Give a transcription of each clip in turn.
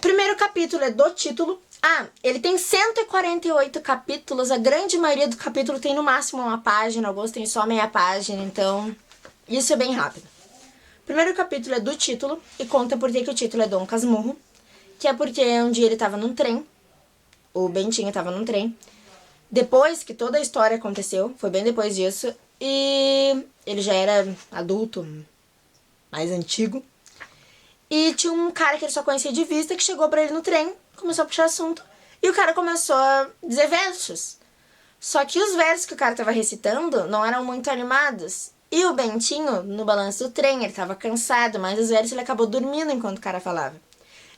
Primeiro capítulo é do título. Ah, ele tem 148 capítulos, a grande maioria do capítulo tem no máximo uma página, alguns tem só meia página, então isso é bem rápido. Primeiro capítulo é do título e conta por que o título é Dom Casmurro, que é porque um dia ele tava num trem, o Bentinho tava num trem, depois que toda a história aconteceu, foi bem depois disso, e ele já era adulto, mais antigo, e tinha um cara que ele só conhecia de vista que chegou pra ele no trem, começou a puxar assunto, e o cara começou a dizer versos. Só que os versos que o cara tava recitando não eram muito animados. E o Bentinho, no balanço do trem, ele tava cansado, mas os versos ele acabou dormindo enquanto o cara falava.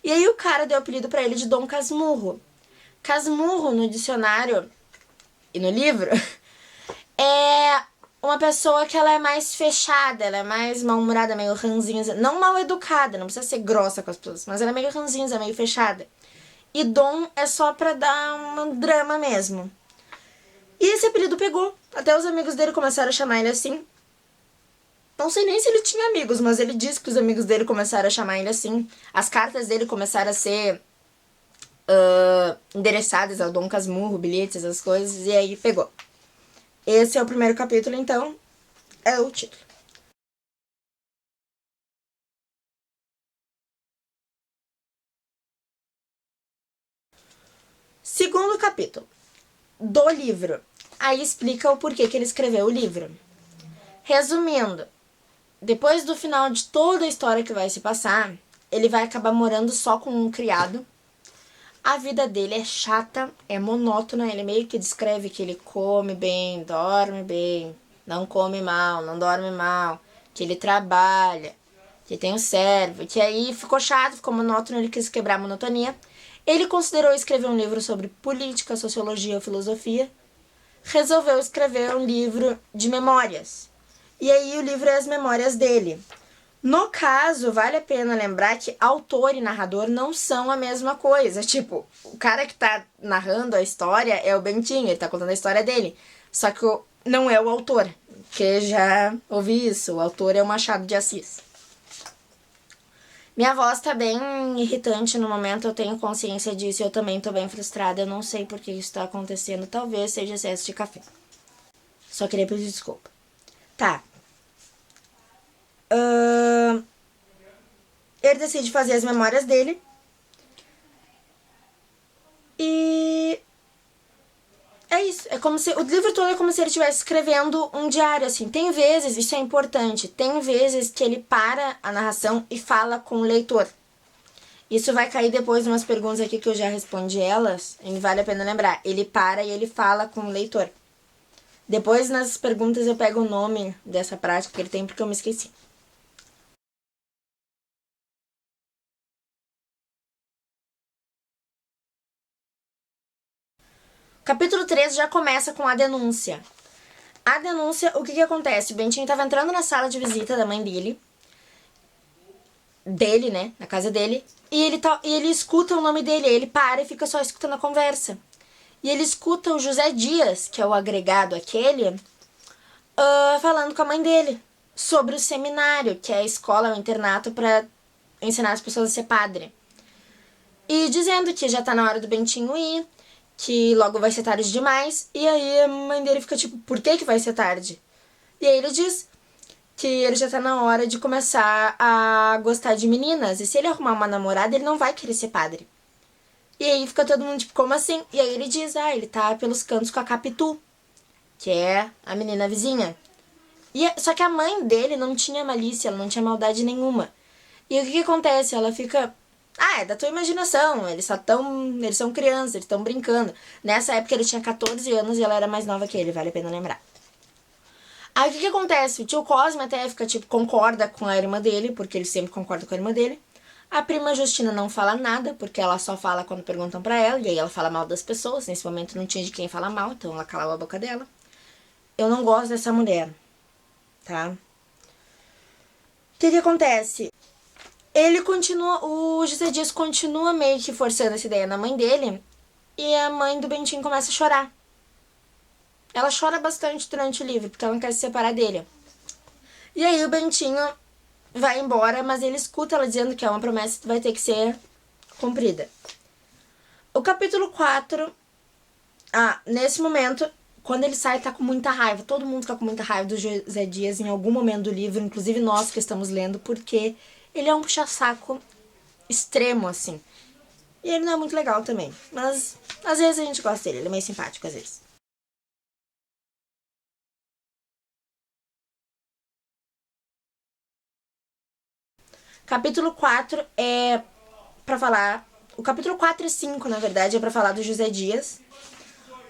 E aí o cara deu o apelido pra ele de Dom Casmurro. Casmurro, no dicionário e no livro, é uma pessoa que ela é mais fechada, ela é mais mal-humorada, meio ranzinza. Não mal educada, não precisa ser grossa com as pessoas, mas ela é meio ranzinza, meio fechada. E Dom é só pra dar um drama mesmo. E esse apelido pegou. Até os amigos dele começaram a chamar ele assim. Não sei nem se ele tinha amigos, mas ele disse que os amigos dele começaram a chamar ele assim. As cartas dele começaram a ser endereçadas ao Dom Casmurro, bilhetes, essas coisas, e aí pegou. Esse é o primeiro capítulo, então, é o título. Segundo capítulo do livro. Aí explica o porquê que ele escreveu o livro. Resumindo, depois do final de toda a história que vai se passar, ele vai acabar morando só com um criado. A vida dele é chata, é monótona, ele meio que descreve que ele come bem, dorme bem, não come mal, não dorme mal, que ele trabalha, que tem um servo, que aí ficou chato, ficou monótono, ele quis quebrar a monotonia. Ele considerou escrever um livro sobre política, sociologia ou filosofia. Resolveu escrever um livro de memórias. E aí o livro é as memórias dele. No caso, vale a pena lembrar que autor e narrador não são a mesma coisa. Tipo, o cara que tá narrando a história é o Bentinho, ele tá contando a história dele. Só que não é o autor, que já ouvi isso, o autor é o Machado de Assis. Minha voz tá bem irritante no momento, eu tenho consciência disso e eu também tô bem frustrada. Eu não sei por que isso tá acontecendo, talvez seja excesso de café. Só queria pedir desculpa. Tá. Ele decide fazer as memórias dele. E é isso. É como se o livro todo é como se ele estivesse escrevendo um diário, assim. Tem vezes, isso é importante, tem vezes que ele para a narração e fala com o leitor. Isso vai cair depois de umas perguntas aqui que eu já respondi elas, e vale a pena lembrar. Ele para e ele fala com o leitor. Depois nas perguntas eu pego o nome dessa prática que ele tem porque eu me esqueci. Capítulo 3 já começa com a denúncia. A denúncia, o que acontece? O Bentinho tava entrando na sala de visita da mãe dele, né, na casa dele, e ele escuta o nome dele, ele para e fica só escutando a conversa. E ele escuta o José Dias, que é o agregado aquele, falando com a mãe dele sobre o seminário, que é a escola, o internato para ensinar as pessoas a ser padre. E dizendo que já tá na hora do Bentinho ir, que logo vai ser tarde demais, e aí a mãe dele fica tipo, por que vai ser tarde? E aí ele diz que ele já tá na hora de começar a gostar de meninas, e se ele arrumar uma namorada, ele não vai querer ser padre. E aí fica todo mundo tipo, como assim? E aí ele diz, ele tá pelos cantos com a Capitu, que é a menina vizinha. Só que a mãe dele não tinha malícia, ela não tinha maldade nenhuma. E o que acontece? Ela fica... é da tua imaginação, eles são crianças, eles estão brincando. Nessa época ele tinha 14 anos e ela era mais nova que ele, vale a pena lembrar. Aí o que acontece? O tio Cosme até fica, tipo, concorda com a irmã dele, porque ele sempre concorda com a irmã dele. A prima Justina não fala nada, porque ela só fala quando perguntam pra ela, e aí ela fala mal das pessoas. Nesse momento não tinha de quem falar mal, então ela calava a boca dela. Eu não gosto dessa mulher, tá? O que acontece? O José Dias continua meio que forçando essa ideia na mãe dele, e a mãe do Bentinho começa a chorar. Ela chora bastante durante o livro, porque ela não quer se separar dele. E aí o Bentinho vai embora, mas ele escuta ela dizendo que é uma promessa que vai ter que ser comprida. O capítulo 4... nesse momento, quando ele sai, tá com muita raiva. Todo mundo tá com muita raiva do José Dias em algum momento do livro, inclusive nós que estamos lendo, porque ele é um puxa-saco extremo, assim. E ele não é muito legal também. Mas, às vezes, a gente gosta dele. Ele é meio simpático, às vezes. Capítulo 4 é pra falar... O capítulo 4 e 5, na verdade, é pra falar do José Dias.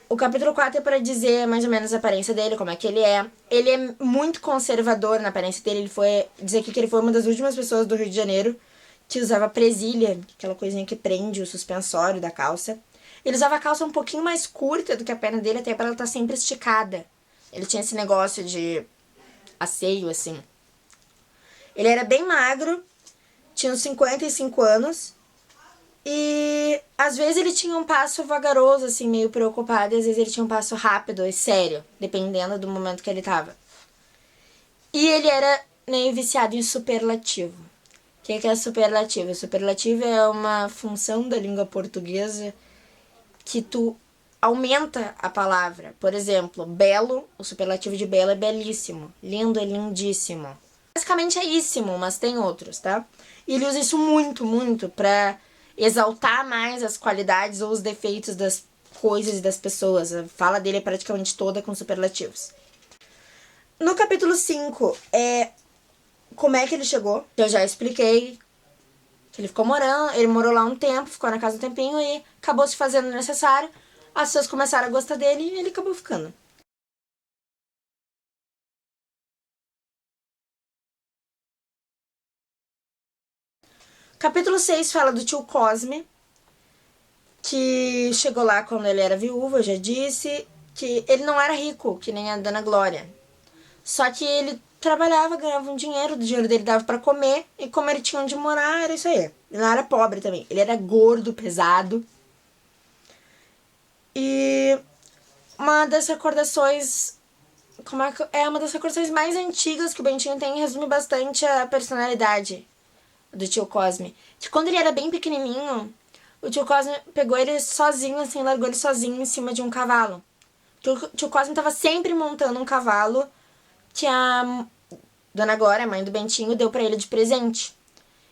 O capítulo 4 é pra dizer mais ou menos a aparência dele, como é que ele é. Ele é muito conservador na aparência dele. Ele foi dizer aqui que ele foi uma das últimas pessoas do Rio de Janeiro que usava presilha, aquela coisinha que prende o suspensório da calça. Ele usava a calça um pouquinho mais curta do que a perna dele, até pra ela estar sempre esticada. Ele tinha esse negócio de asseio, assim. Ele era bem magro, tinha uns 55 anos. E às vezes ele tinha um passo vagaroso, assim, meio preocupado. E às vezes ele tinha um passo rápido e sério, dependendo do momento que ele tava. E ele era meio viciado em superlativo. O que é superlativo? Superlativo é uma função da língua portuguesa que tu aumenta a palavra. Por exemplo, belo, o superlativo de belo é belíssimo. Lindo é lindíssimo. Basicamente é íssimo, mas tem outros, tá? E ele usa isso muito, muito pra exaltar mais as qualidades ou os defeitos das coisas e das pessoas. A fala dele é praticamente toda com superlativos. No capítulo 5, como é que ele chegou? Eu já expliquei que ele morou lá um tempo, ficou na casa um tempinho e acabou se fazendo necessário. As pessoas começaram a gostar dele e ele acabou ficando. Capítulo 6 fala do tio Cosme, que chegou lá quando ele era viúvo, eu já disse, que ele não era rico, que nem a Dona Glória. Só que ele trabalhava, ganhava um dinheiro, o dinheiro dele dava pra comer, e como ele tinha onde morar, era isso aí. Ele não era pobre também, ele era gordo, pesado. E uma das recordações... É uma das recordações mais antigas que o Bentinho tem, resume bastante a personalidade do tio Cosme. Que quando ele era bem pequenininho, o tio Cosme pegou ele sozinho, assim, largou ele sozinho em cima de um cavalo. O tio Cosme tava sempre montando um cavalo que a Dona Glória, a mãe do Bentinho, deu pra ele de presente.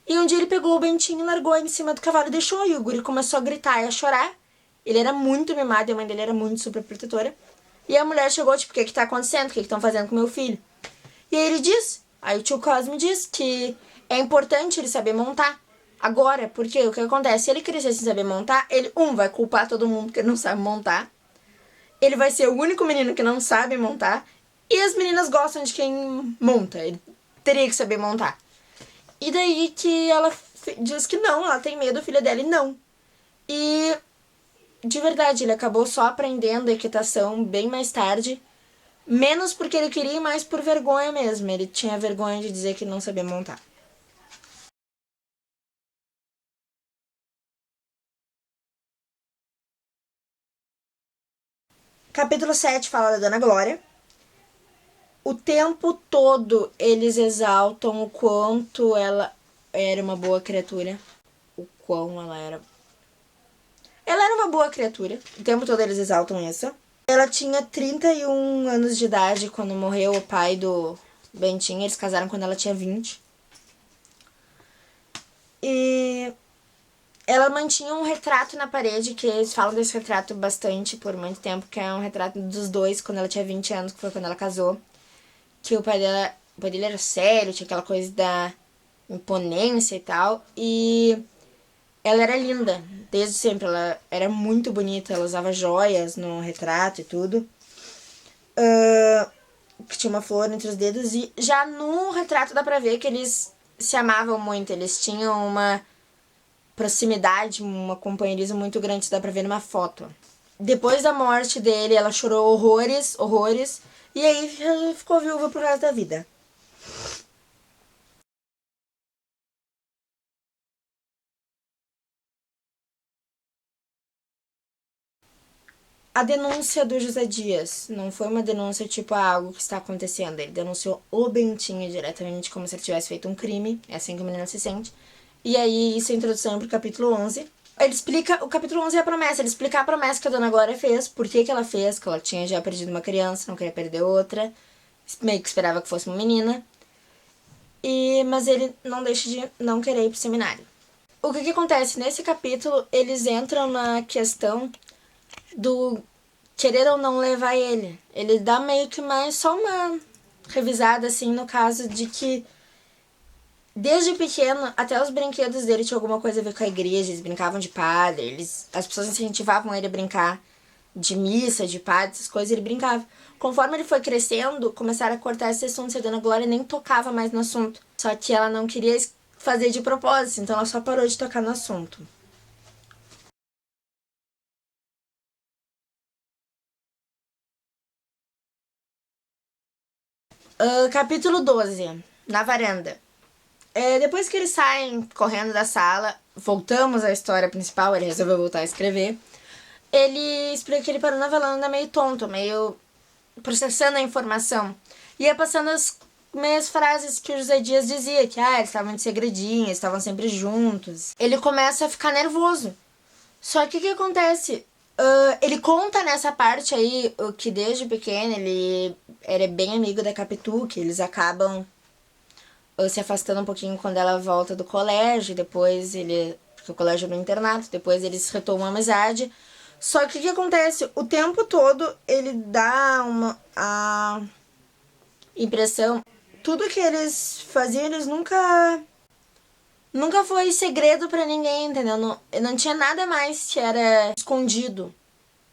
E um dia ele pegou o Bentinho, largou em cima do cavalo e deixou. E o guri começou a gritar e a chorar. Ele era muito mimado e a mãe dele era muito super protetora. E a mulher chegou, tipo, o que tá acontecendo? O que estão fazendo com meu filho? E aí ele diz, aí o tio Cosme diz que é importante ele saber montar. Agora, porque o que acontece? Se ele crescer sem saber montar, ele, vai culpar todo mundo que ele não sabe montar. Ele vai ser o único menino que não sabe montar. E as meninas gostam de quem monta. Ele teria que saber montar. E daí que ela diz que não, ela tem medo, a filha dela, e não. E, de verdade, ele acabou só aprendendo equitação bem mais tarde. Menos porque ele queria, mais por vergonha mesmo. Ele tinha vergonha de dizer que não sabia montar. Capítulo 7 fala da Dona Glória. O tempo todo eles exaltam o quanto ela era uma boa criatura. O quão ela era. Ela era uma boa criatura. O tempo todo eles exaltam isso. Ela tinha 31 anos de idade quando morreu o pai do Bentinho. Eles casaram quando ela tinha 20. E ela mantinha um retrato na parede, que eles falam desse retrato bastante por muito tempo, que é um retrato dos dois quando ela tinha 20 anos, que foi quando ela casou. Que o pai dele era sério, tinha aquela coisa da imponência e tal. E ela era linda, desde sempre. Ela era muito bonita, ela usava joias no retrato e tudo. Que tinha uma flor entre os dedos. E já no retrato dá pra ver que eles se amavam muito. Eles tinham uma proximidade, uma companheirismo muito grande. Isso dá pra ver numa foto. Depois da morte dele, ela chorou horrores, horrores. E aí ela ficou viúva pro resto da vida. A denúncia do José Dias não foi uma denúncia tipo algo que está acontecendo. Ele denunciou o Bentinho diretamente como se ele tivesse feito um crime. É assim que o menino se sente. E aí, isso é a introdução pro capítulo 11. Ele explica, o capítulo 11 é a promessa, ele explica a promessa que a Dona Glória fez, por que ela fez, que ela tinha já perdido uma criança, não queria perder outra, meio que esperava que fosse uma menina. Mas ele não deixa de não querer ir pro seminário. O que acontece? Nesse capítulo, eles entram na questão do querer ou não levar ele. Ele dá meio que mais só uma revisada, assim, no caso de que desde pequeno, até os brinquedos dele tinham alguma coisa a ver com a igreja. Eles brincavam de padre, as pessoas incentivavam ele a brincar de missa, de padre, essas coisas, ele brincava. Conforme ele foi crescendo, começaram a cortar esse assunto, e a Dona Glória nem tocava mais no assunto. Só que ela não queria fazer de propósito, então ela só parou de tocar no assunto. Capítulo 12, na varanda. Depois que eles saem correndo da sala, voltamos à história principal, ele resolveu voltar a escrever. Ele explica que ele parou na varanda meio tonto, meio processando a informação. Ia passando as meias frases que o José Dias dizia, que eles estavam de segredinho, estavam sempre juntos. Ele começa a ficar nervoso. Só que o que acontece? Ele conta nessa parte aí que desde pequeno ele era bem amigo da Capitu, que eles acabam se afastando um pouquinho quando ela volta do colégio, depois porque o colégio é no internato, depois eles retomam a amizade. Só que o que acontece? O tempo todo ele dá a impressão, tudo que eles faziam, eles nunca foi segredo pra ninguém, entendeu? Não tinha nada mais que era escondido.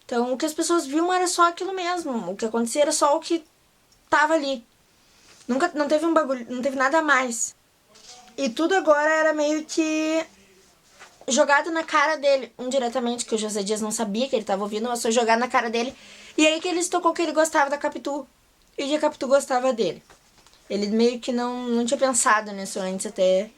Então o que as pessoas viam era só aquilo mesmo, o que acontecia era só o que tava ali. Não teve um bagulho, não teve nada a mais. E tudo agora era meio que jogado na cara dele, indiretamente, que o José Dias não sabia que ele tava ouvindo, mas foi jogado na cara dele. E aí que ele tocou que ele gostava da Capitu. E que a Capitu gostava dele. Ele meio que não tinha pensado nisso antes até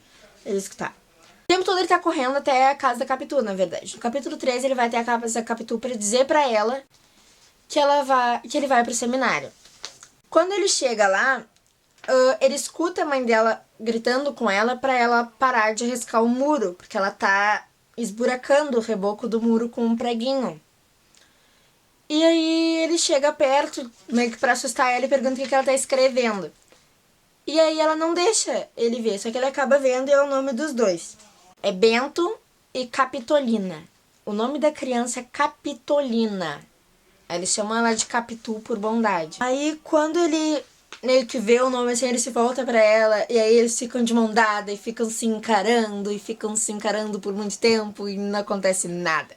ele escutar. O tempo todo ele tá correndo até a casa da Capitu, na verdade. No capítulo 13 ele vai até a casa da Capitu pra dizer pra ela que ele vai pro seminário. Quando ele chega lá, ele escuta a mãe dela gritando com ela pra ela parar de riscar o muro, porque ela tá esburacando o reboco do muro com um preguinho. E aí ele chega perto, meio que pra assustar ela, e pergunta o que ela tá escrevendo. E aí ela não deixa ele ver, só que ele acaba vendo e é o nome dos dois. É Bento e Capitolina. O nome da criança é Capitolina. Eles chamam ela de Capitu por bondade. Aí quando ele meio que vê o nome assim, ele se volta pra ela, e aí eles ficam de mão dada e ficam se encarando por muito tempo e não acontece nada.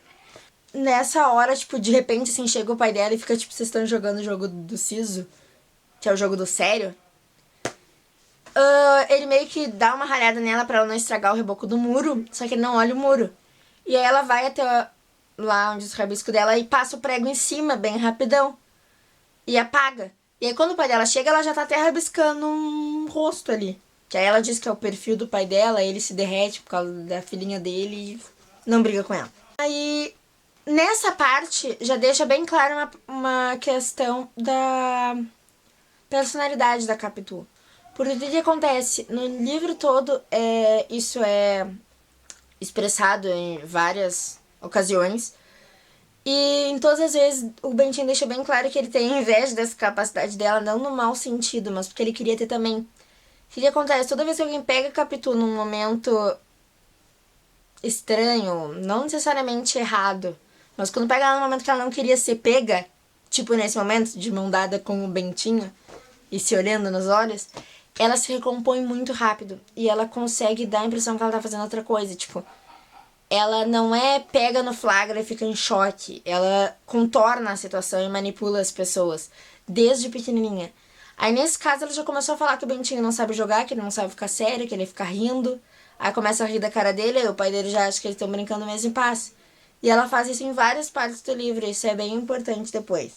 Nessa hora, tipo, de repente, assim, chega o pai dela e fica, tipo, vocês estão jogando o jogo do Siso, que é o jogo do sério. Ele meio que dá uma ralhada nela pra ela não estragar o reboco do muro, só que ele não olha o muro. E aí ela vai até lá onde os rabiscos dela e passa o prego em cima, bem rapidão. E apaga. E aí quando o pai dela chega, ela já tá até rabiscando um rosto ali. Que aí ela diz que é o perfil do pai dela, ele se derrete por causa da filhinha dele e não briga com ela. Aí, nessa parte, já deixa bem clara uma questão da personalidade da Capitu. Porque o que acontece? No livro todo, isso é expressado em várias ocasiões. E em todas as vezes o Bentinho deixa bem claro que ele tem inveja dessa capacidade dela, não no mau sentido, mas porque ele queria ter também. O que acontece? Toda vez que alguém pega a Capitu num momento estranho, não necessariamente errado, mas quando pega ela num momento que ela não queria ser pega, tipo nesse momento, de mão dada com o Bentinho e se olhando nos olhos, ela se recompõe muito rápido e ela consegue dar a impressão que ela tá fazendo outra coisa, tipo, ela não é pega no flagra e fica em choque, ela contorna a situação e manipula as pessoas, desde pequenininha. Aí nesse caso ela já começou a falar que o Bentinho não sabe jogar, que ele não sabe ficar sério, que ele fica rindo, aí começa a rir da cara dele, aí o pai dele já acha que eles estão brincando mesmo em paz. E ela faz isso em várias partes do livro, isso é bem importante depois.